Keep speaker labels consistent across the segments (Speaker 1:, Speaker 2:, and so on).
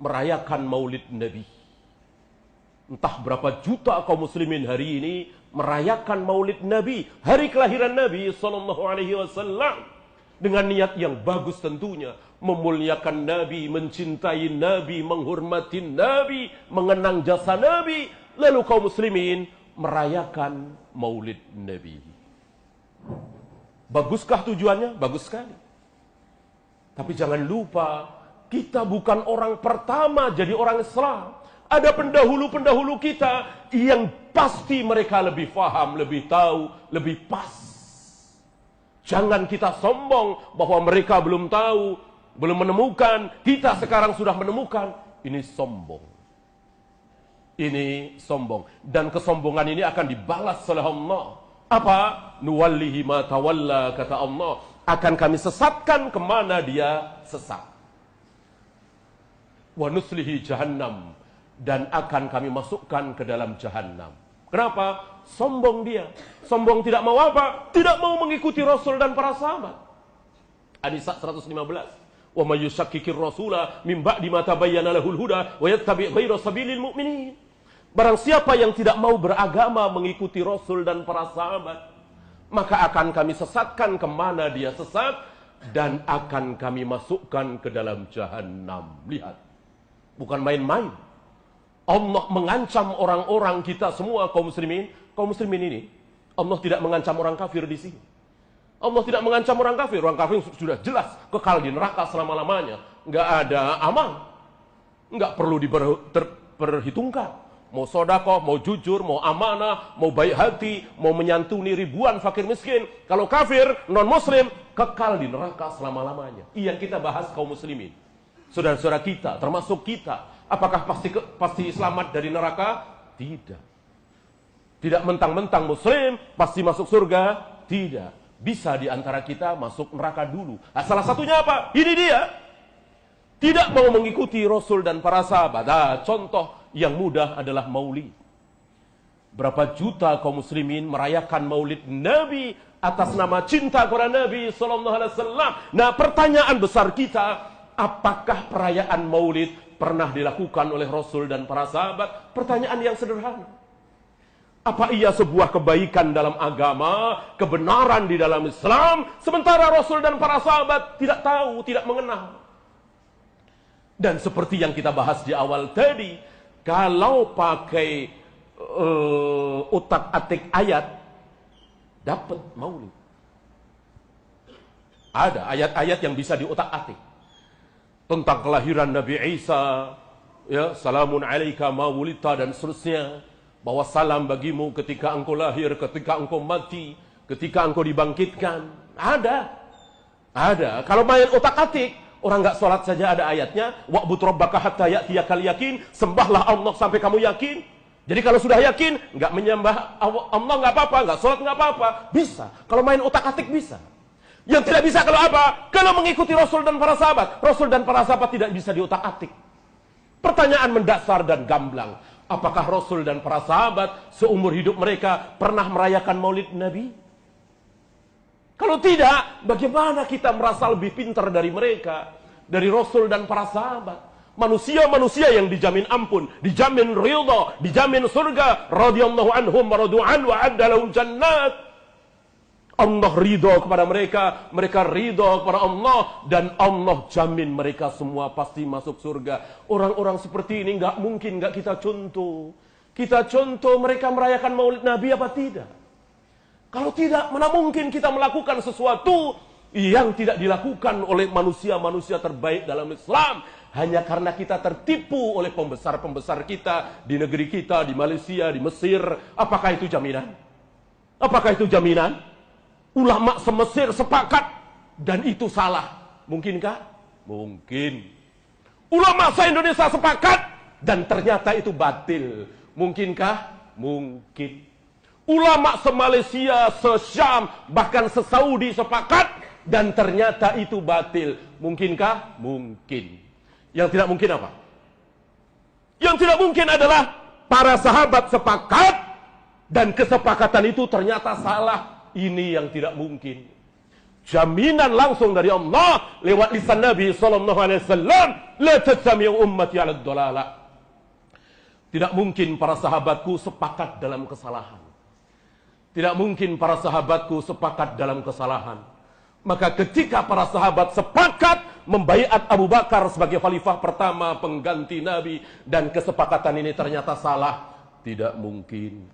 Speaker 1: merayakan Maulid Nabi. Entah berapa juta kaum muslimin hari ini merayakan Maulid Nabi, hari kelahiran Nabi sallallahu alaihi wasallam, dengan niat yang bagus tentunya, memuliakan Nabi, mencintai Nabi, menghormati Nabi, mengenang jasa Nabi. Lalu kaum muslimin merayakan Maulid Nabi. Baguskah tujuannya? Bagus sekali. Tapi jangan lupa, kita bukan orang pertama jadi orang Islam. Ada pendahulu-pendahulu kita yang pasti mereka lebih paham, lebih tahu, lebih pas. Jangan kita sombong bahwa mereka belum tahu, belum menemukan, kita sekarang sudah menemukan. Ini sombong. Ini sombong. Dan kesombongan ini akan dibalas oleh Allah. Apa? Nuwallihi ma tawalla, kata Allah. Akan kami sesatkan kemana dia sesat. Wa nuslihi jahannam. Dan akan kami masukkan ke dalam jahannam. Kenapa? Sombong dia. Sombong tidak mau apa? Tidak mau mengikuti Rasul dan para sahabat. An-Nisa 115. Wa may yushakkikir rasula min ba'di ma tabayyana lahul huda wa yattabi' ghayra sabilil mu'minin. Barang siapa yang tidak mau beragama mengikuti Rasul dan para sahabat, maka akan kami sesatkan kemana dia sesat, dan akan kami masukkan ke dalam jahannam. Lihat, bukan main-main. Allah mengancam orang-orang kita semua, kaum muslimin ini. Allah tidak mengancam orang kafir di sini. Allah tidak mengancam orang kafir. Orang kafir sudah jelas kekal di neraka selama-lamanya. Nggak ada amal. Nggak perlu diperhitungkan. Mau sedekah, mau jujur, mau amanah, mau baik hati, mau menyantuni ribuan fakir miskin. Kalau kafir, non-muslim, kekal di neraka selama-lamanya. Yang kita bahas kaum muslimin. Saudara-saudara kita, termasuk kita. Apakah pasti selamat dari neraka? Tidak. Tidak mentang-mentang muslim pasti masuk surga? Tidak. Bisa di antara kita masuk neraka dulu. Nah, salah satunya apa? Ini dia. Tidak mau mengikuti Rasul dan para sahabat. Nah, contoh yang mudah adalah Maulid. Berapa juta kaum muslimin merayakan Maulid Nabi atas nama cinta kepada Nabi sallallahu alaihi wasallam. Nah, pertanyaan besar kita, apakah perayaan Maulid pernah dilakukan oleh Rasul dan para sahabat? Pertanyaan yang sederhana. Apa ia sebuah kebaikan dalam agama, kebenaran di dalam Islam, sementara Rasul dan para sahabat tidak tahu, tidak mengenal? Dan seperti yang kita bahas di awal tadi, kalau pakai utak-atik ayat, dapat Maulid. Ada ayat-ayat yang bisa diutak-atik. Tentang kelahiran Nabi Isa, ya, salamun alaika ma wulita, dan seterusnya, bahwa salam bagimu ketika engkau lahir, ketika engkau mati, ketika engkau dibangkitkan. Ada. Kalau main otak-atik, orang nggak sholat saja ada ayatnya, wa'bud rabbaka hatta ya'tiyakal yakin, sembahlah Allah sampai kamu yakin. Jadi kalau sudah yakin, nggak menyembah Allah nggak apa-apa, nggak sholat nggak apa-apa, bisa. Kalau main otak-atik bisa. Yang tidak bisa kalau apa? Kalau mengikuti Rasul dan para sahabat. Rasul dan para sahabat tidak bisa diotak-atik. Pertanyaan mendasar dan gamblang. Apakah Rasul dan para sahabat seumur hidup mereka pernah merayakan Maulid Nabi? Kalau tidak, bagaimana kita merasa lebih pintar dari mereka? Dari Rasul dan para sahabat. Manusia-manusia yang dijamin ampun, dijamin ridha, dijamin surga. Radhiyallahu anhum wa radu'an wa adda lahum jannat. Allah ridho kepada mereka, mereka ridho kepada Allah, dan Allah jamin mereka semua pasti masuk surga. Orang-orang seperti ini nggak mungkin nggak kita contoh. Kita contoh mereka merayakan Maulid Nabi apa tidak? Kalau tidak, mana mungkin kita melakukan sesuatu yang tidak dilakukan oleh manusia-manusia terbaik dalam Islam, hanya karena kita tertipu oleh pembesar-pembesar kita di negeri kita, di Malaysia, di Mesir. Apakah itu jaminan? Apakah itu jaminan? Ulama se-Mesir sepakat dan itu salah. Mungkinkah? Mungkin. Ulama se-Indonesia sepakat dan ternyata itu batil. Mungkinkah? Mungkin. Ulama se-Malaysia, se-Syam, bahkan se-Saudi sepakat dan ternyata itu batil. Mungkinkah? Mungkin. Yang tidak mungkin apa? Yang tidak mungkin adalah para sahabat sepakat dan kesepakatan itu ternyata salah. Ini yang tidak mungkin. jaminan langsung dari Allah lewat lisan Nabi sallallahu alaihi wasallam, la tatsami'u ummati 'ala ad-dhalalah. Tidak mungkin para sahabatku sepakat dalam kesalahan. Tidak mungkin para sahabatku sepakat dalam kesalahan. Maka ketika para sahabat sepakat membaiat Abu Bakar sebagai khalifah pertama pengganti Nabi, dan kesepakatan ini ternyata salah, tidak mungkin.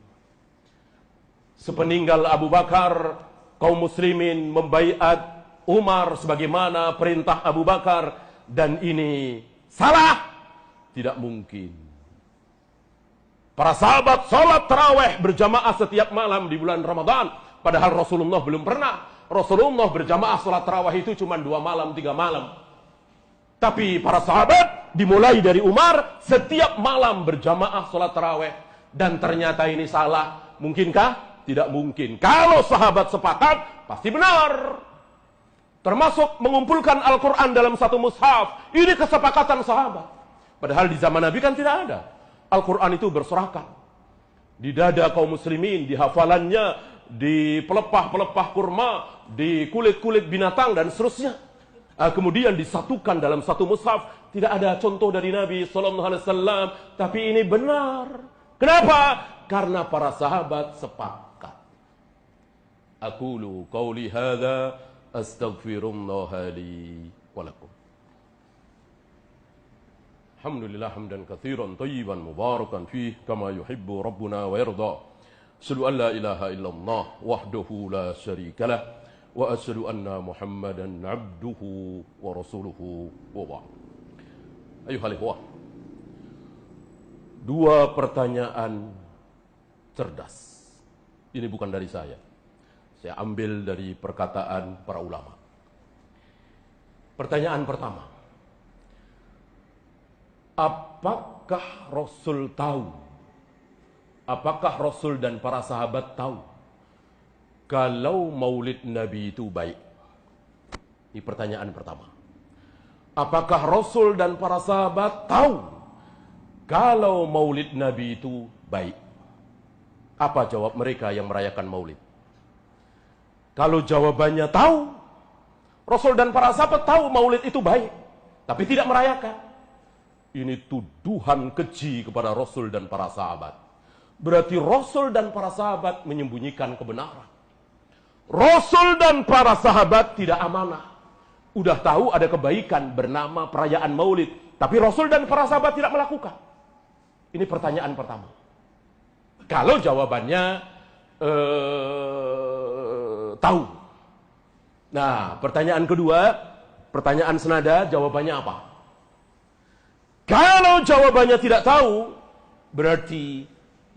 Speaker 1: Sepeninggal Abu Bakar, kaum muslimin membaiat Umar sebagaimana perintah Abu Bakar, dan ini salah, tidak mungkin. Para sahabat salat tarawih berjamaah setiap malam di bulan Ramadan, padahal Rasulullah belum pernah. Rasulullah berjamaah salat tarawih itu cuma 2 malam, 3 malam. Tapi para sahabat dimulai dari Umar setiap malam berjamaah salat tarawih, dan ternyata ini salah. Mungkinkah? Tidak mungkin. Kalau sahabat sepakat, pasti benar. Termasuk mengumpulkan Al-Quran dalam satu mushaf. Ini kesepakatan sahabat. Padahal di zaman Nabi kan tidak ada. Al-Quran itu berserakan di dada kaum muslimin, di hafalannya, di pelepah-pelepah kurma, di kulit-kulit binatang, dan seterusnya. Kemudian disatukan dalam satu mushaf. Tidak ada contoh dari Nabi SAW, tapi ini benar. Kenapa? Karena para sahabat sepakat. Aqulu qawli hadza astaghfirullah li wa lakum. Alhamdulillah hamdan katsiran thayyiban mubarakan fih kama yuhibbu rabbuna wa yarda. Asyhadu an la ilaha illallah wahdahu la syarikalah wa asyhadu anna Muhammadan abduhu wa rasuluhu wa ba'd. Ayuhal ikhwah, 2 pertanyaan cerdas. Ini bukan dari saya ambil dari perkataan para ulama. Pertanyaan pertama, apakah Rasul tahu? Apakah Rasul dan para sahabat tahu kalau maulid Nabi itu baik? Ini pertanyaan pertama. Apakah Rasul dan para sahabat tahu kalau maulid Nabi itu baik? Apa jawab mereka yang merayakan maulid? Kalau jawabannya tahu, Rasul dan para sahabat tahu maulid itu baik, tapi tidak merayakan. Ini tuduhan keji kepada Rasul dan para sahabat. Berarti Rasul dan para sahabat menyembunyikan kebenaran. Rasul dan para sahabat tidak amanah. Udah tahu ada kebaikan bernama perayaan maulid, tapi Rasul dan para sahabat tidak melakukan. Ini pertanyaan pertama. Kalau jawabannya tahu. Nah, pertanyaan kedua, pertanyaan senada, jawabannya apa? Kalau jawabannya tidak tahu, berarti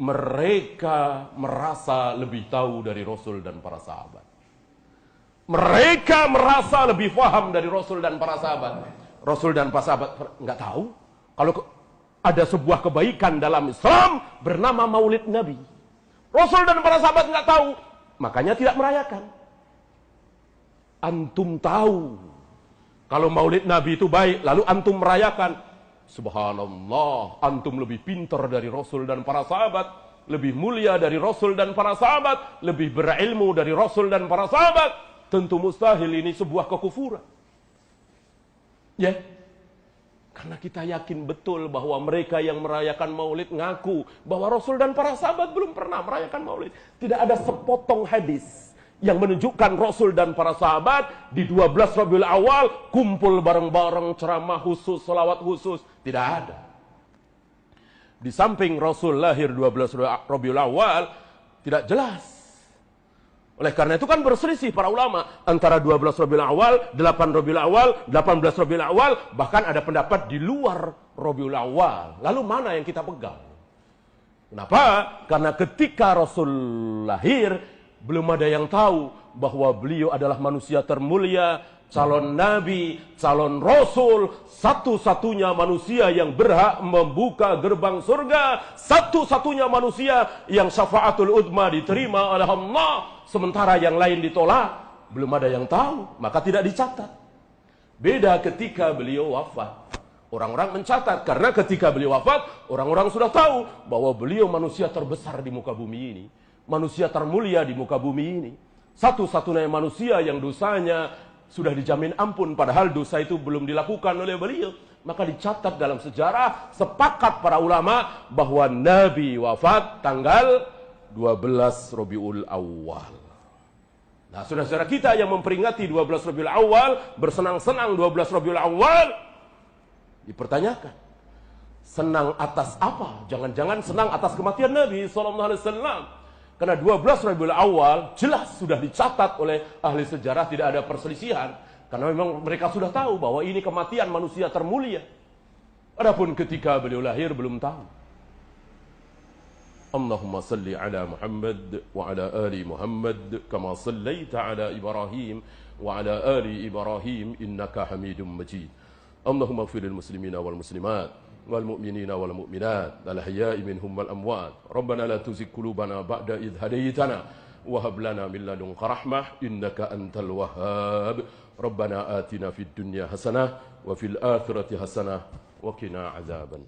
Speaker 1: mereka merasa lebih tahu dari Rasul dan para sahabat. Mereka merasa lebih paham dari Rasul dan para sahabat. Rasul dan para sahabat nggak tahu kalau ada sebuah kebaikan dalam Islam bernama maulid Nabi. Rasul dan para sahabat nggak tahu, makanya tidak merayakan. Antum tahu kalau maulid Nabi itu baik, lalu antum merayakan. Subhanallah, antum lebih pintar dari Rasul dan para sahabat, lebih mulia dari Rasul dan para sahabat, lebih berilmu dari Rasul dan para sahabat. Tentu mustahil ini sebuah kekufuran. Ya, karena kita yakin betul bahwa mereka yang merayakan maulid ngaku bahwa Rasul dan para sahabat belum pernah merayakan maulid. Tidak ada sepotong hadis yang menunjukkan Rasul dan para sahabat di 12 Rabiul Awal kumpul bareng-bareng, ceramah khusus, salawat khusus. Tidak ada. Di samping Rasul lahir 12 Rabiul Awal, tidak jelas. Oleh karena itu kan berselisih para ulama antara 12 Rabiul Awal, 8 Rabiul Awal, 18 Rabiul Awal, bahkan ada pendapat di luar Rabiul Awal. Lalu mana yang kita pegang? Kenapa? Karena ketika Rasul lahir, belum ada yang tahu bahwa beliau adalah manusia termulia, calon nabi, calon rasul, satu-satunya manusia yang berhak membuka gerbang surga, satu-satunya manusia yang syafaatul udma diterima oleh Allah, sementara yang lain ditolak. Belum ada yang tahu, maka tidak dicatat. Beda ketika beliau wafat. Orang-orang mencatat, karena ketika beliau wafat, orang-orang sudah tahu bahwa beliau manusia terbesar di muka bumi ini. Manusia termulia di muka bumi ini. Satu-satunya manusia yang dosanya sudah dijamin ampun, padahal dosa itu belum dilakukan oleh beliau. Maka dicatat dalam sejarah, sepakat para ulama bahwa Nabi wafat tanggal 12 Rabiul Awal. Nah, saudara-saudara kita yang memperingati 12 Rabiul Awal, bersenang-senang 12 Rabiul Awal, dipertanyakan, senang atas apa? Jangan-jangan senang atas kematian Nabi SAW. Karena 12 Rabiul Awal jelas sudah dicatat oleh ahli sejarah, tidak ada perselisihan. Karena memang mereka sudah tahu bahwa ini kematian manusia termulia. Adapun ketika beliau lahir belum tahu. Allahumma salli ala Muhammad wa ala ali Muhammad kama sallaita ala Ibrahim wa ala ali Ibrahim innaka Hamidum Majid. Allahumma ighfir lil muslimina wal muslimat wal mu'minina wal mu'minat al ahya'i minhum wal amwat. Rabbana la tuzigh qulubana ba'da idh hadaytana wa hab lana min ladunka rahmah innaka antal wahhab. Rabbana atina fid dunya hasanah wa fil akhirati hasanah wa qina adzaban